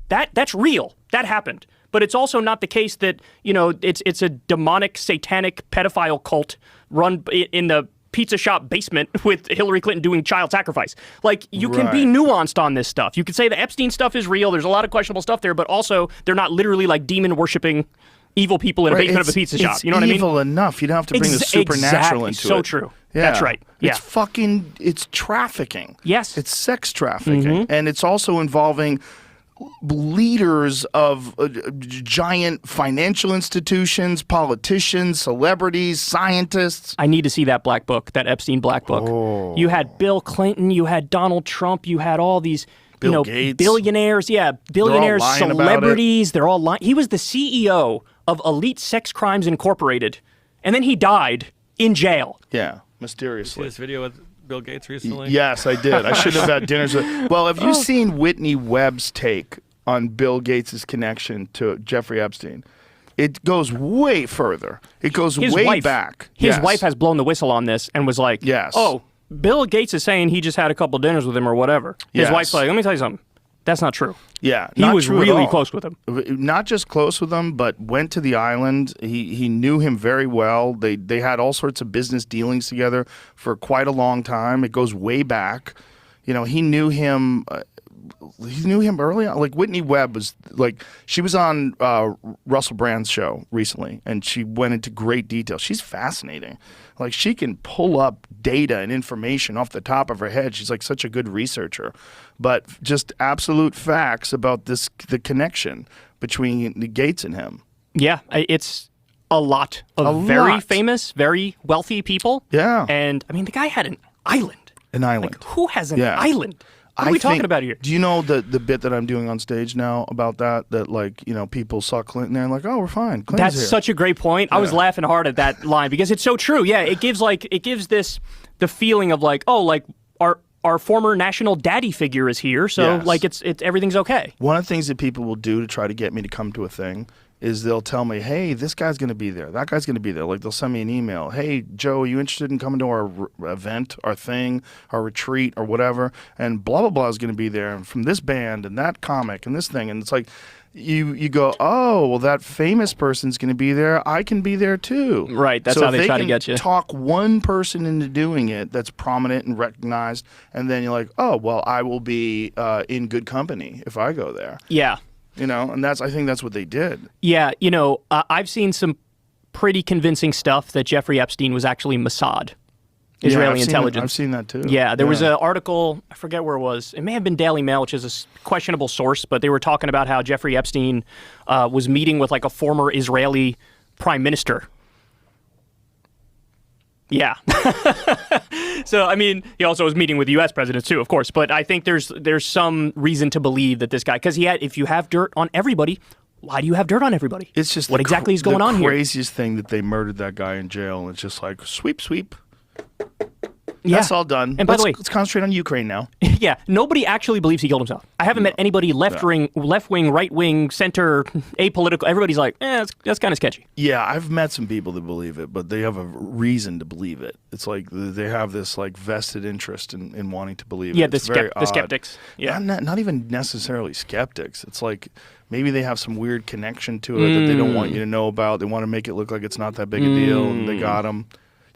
That's real. That happened. But it's also not the case that, you know, it's a demonic, satanic pedophile cult run in the pizza shop basement with Hillary Clinton doing child sacrifice. Like, you can be nuanced on this stuff. You could say the Epstein stuff is real. There's a lot of questionable stuff there, but also they're not literally like demon-worshipping evil people in a basement of a pizza shop. You know what I mean? It's evil enough. You don't have to bring the supernatural into it. So true. Yeah. That's right. Yeah. It's trafficking. Yes. It's sex trafficking. And it's also involving leaders of giant financial institutions, politicians, celebrities, scientists. I need to see that black book, that Epstein black book. Oh. You had Bill Clinton, you had Donald Trump, you had all these Bill Gates. Billionaires, billionaires, celebrities, they're all lying. He was the CEO of Elite Sex Crimes Incorporated, and then he died in jail. Yeah, mysteriously. See this video with Bill Gates recently? Yes, I did. I should have had dinners with... Well, have you seen Whitney Webb's take on Bill Gates' connection to Jeffrey Epstein? It goes way further. It goes way back. His wife has blown the whistle on this and was like, oh, Bill Gates is saying he just had a couple dinners with him or whatever. His wife's like, let me tell you something. That's not true. Yeah. He was really close with him. Not just close with him, but went to the island. He knew him very well. They had all sorts of business dealings together for quite a long time. It goes way back. You know, he knew him early on. Like, Whitney Webb was like, she was on Russell Brand's show recently, and she went into great detail. She's fascinating. Like, she can pull up data and information off the top of her head. She's like such a good researcher. But just absolute facts about the connection between the Gates and him. Yeah, it's a lot of very famous, very wealthy people. Yeah. And, I mean, the guy had an island. An island. Like, who has an island? What are we talking about here? Do you know the bit that I'm doing on stage now about that? That, like, you know, people saw Clinton there and like, oh, we're fine. Clinton's That's such a great point. I was laughing hard at that line because it's so true. Yeah, it gives the feeling of like, oh, like our former national daddy figure is here, so like it's everything's okay. One of the things that people will do to try to get me to come to a thing is they'll tell me, hey, this guy's going to be there. That guy's going to be there. Like, they'll send me an email. Hey, Joe, are you interested in coming to our event, our thing, our retreat, or whatever? And blah, blah, blah is going to be there. And from this band and that comic and this thing. And it's like, you go, oh, well, that famous person's going to be there. I can be there too. Right. That's how they try to get you. Talk one person into doing it that's prominent and recognized. And then you're like, oh, well, I will be in good company if I go there. Yeah. You know, and I think that's what they did. Yeah, you know, I've seen some pretty convincing stuff that Jeffrey Epstein was actually Mossad, Israeli intelligence. I've seen that too. Yeah, there was an article, I forget where it was. It may have been Daily Mail, which is a questionable source, but they were talking about how Jeffrey Epstein was meeting with like a former Israeli prime minister. Yeah. So, I mean, he also was meeting with the U.S. presidents too, of course. But I think there's some reason to believe that this guy, because if you have dirt on everybody, why do you have dirt on everybody? It's just what exactly is going on here? The craziest thing that they murdered that guy in jail, and it's just like sweep, sweep. Yeah. That's all done. And by the way, let's concentrate on Ukraine now. Yeah, nobody actually believes he killed himself. I haven't met anybody left wing, right wing, center, apolitical. Everybody's like, that's kind of sketchy. Yeah, I've met some people that believe it, but they have a reason to believe it. It's like they have this like vested interest in wanting to believe it. Yeah, the skeptics. Yeah, not even necessarily skeptics. It's like maybe they have some weird connection to it that they don't want you to know about. They want to make it look like it's not that big a deal, and they got him.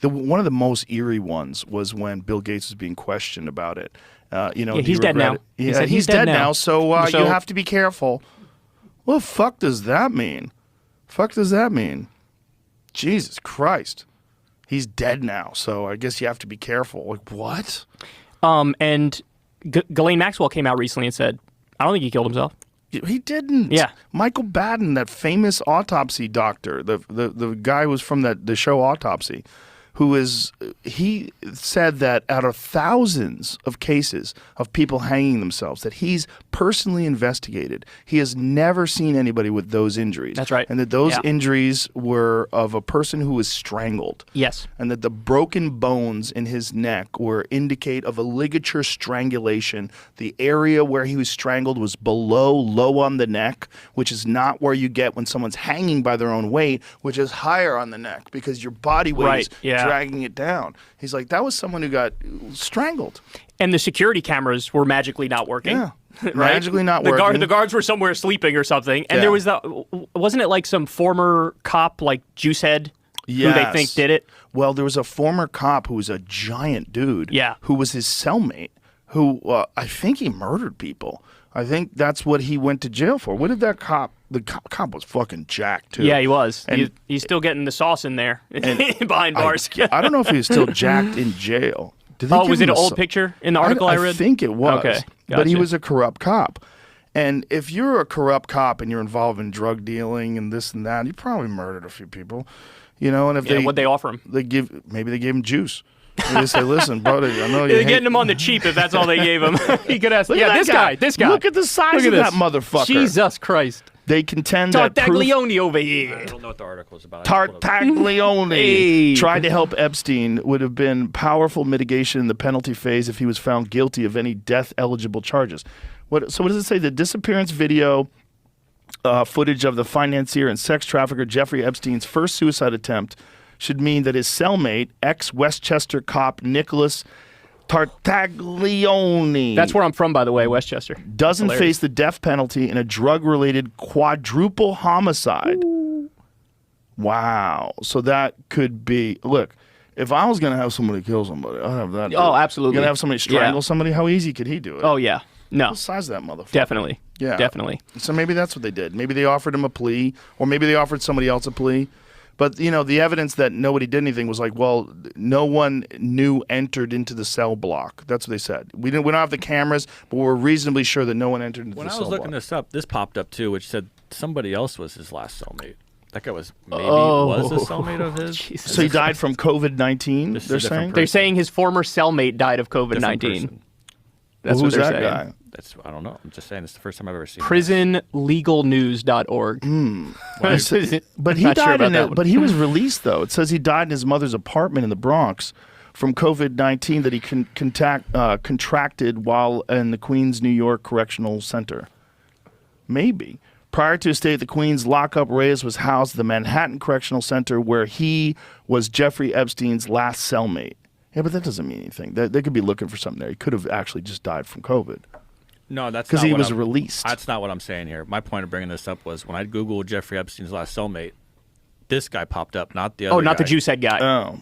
One of the most eerie ones was when Bill Gates was being questioned about it. He's dead now. Yeah, he's dead now, so you have to be careful. What the fuck does that mean? Jesus Christ. He's dead now, so I guess you have to be careful. Like, what? And Ghislaine Maxwell came out recently and said, I don't think he killed himself. He didn't. Yeah. Michael Baden, that famous autopsy doctor, the guy who was from the show Autopsy, he said that out of thousands of cases of people hanging themselves that he's personally investigated, he has never seen anybody with those injuries. That's right. And that those injuries were of a person who was strangled. Yes. And that the broken bones in his neck indicate of a ligature strangulation. The area where he was strangled was low on the neck, which is not where you get when someone's hanging by their own weight, which is higher on the neck because your body weight is dragging it down. He's like, that was someone who got strangled. And the security cameras were magically not working. Yeah. right? Magically not working. The guards were somewhere sleeping or something, and Yeah. there was wasn't it like some former cop, like Juicehead, who they think did it? Well, there was a former cop who was a giant dude. Yeah. Who was his cellmate, who I think he murdered people. I think that's what he went to jail for. What did that cop? The cop was fucking jacked too. Yeah, he was. And- He's still getting the sauce in there behind bars. I don't know if he was still jacked in jail. Did they Oh, give was him it an a old so- picture in the article I read? I think it was. Okay, But he gotcha. was a corrupt cop. And if you're a corrupt cop and you're involved in drug dealing and this and that, you probably murdered a few people. You know, and if What'd they offer him? maybe they gave him juice. Maybe they say, listen, brother, I know They're you getting him on the cheap if that's all they gave him. He could ask. Look Yeah, at that this guy. Look at the size Look of at that this. motherfucker. Jesus Christ. They contend that proof Tartaglione over here. I don't know what the article is about. I just pulled up- Tartaglione Hey. tried to help Epstein would have been powerful mitigation in the penalty phase if he was found guilty of any death-eligible charges. So what does it say? The disappearance video footage of the financier and sex trafficker Jeffrey Epstein's first suicide attempt should mean that his cellmate, ex-Westchester cop Nicholas Tartaglione, That's where I'm from, by the way, Westchester. doesn't Hilarious. face the death penalty in a drug-related quadruple homicide. Wow. So that could be... Look, if I was going to have somebody kill somebody, I'd have that. Oh, dude. absolutely. You're going to have somebody strangle Yeah. somebody? How easy could he do it? Oh, yeah. No, What size is that motherfucker? definitely. Yeah. Definitely. So maybe that's what they did. Maybe they offered him a plea, or maybe they offered somebody else a plea. But, you know, the evidence that nobody did anything was like, well, no one new entered into the cell block. That's what they said. We don't have the cameras, but we're reasonably sure that no one entered into When the I cell was looking block. this up, this popped up too, which said somebody else was his last cellmate. That guy was maybe Oh. was a cellmate of his. Jesus. So he died from COVID-19, This is they're a different saying? They're saying his former cellmate died of Different COVID-19. person. That's Who's what they're that saying. guy? That's I don't know. I'm just saying it's the first time I've ever seen. Prisonlegalnews.org. But he Not sure died about in that it. one. But he was released though. It says he died in his mother's apartment in the Bronx from COVID-19 that he contracted while in the Queens, New York Correctional Center. Maybe. Prior to his stay at the Queens lockup, Reyes was housed at the Manhattan Correctional Center, where he was Jeffrey Epstein's last cellmate. Yeah, but that doesn't mean anything. They could be looking for something there. He could have actually just died from COVID No, that's because not he what was I'm- released. That's not what I'm saying here. My point of bringing this up was when I googled Jeffrey Epstein's last cellmate, this guy popped up, not the other. Oh, not the guy. Juicehead guy. Oh,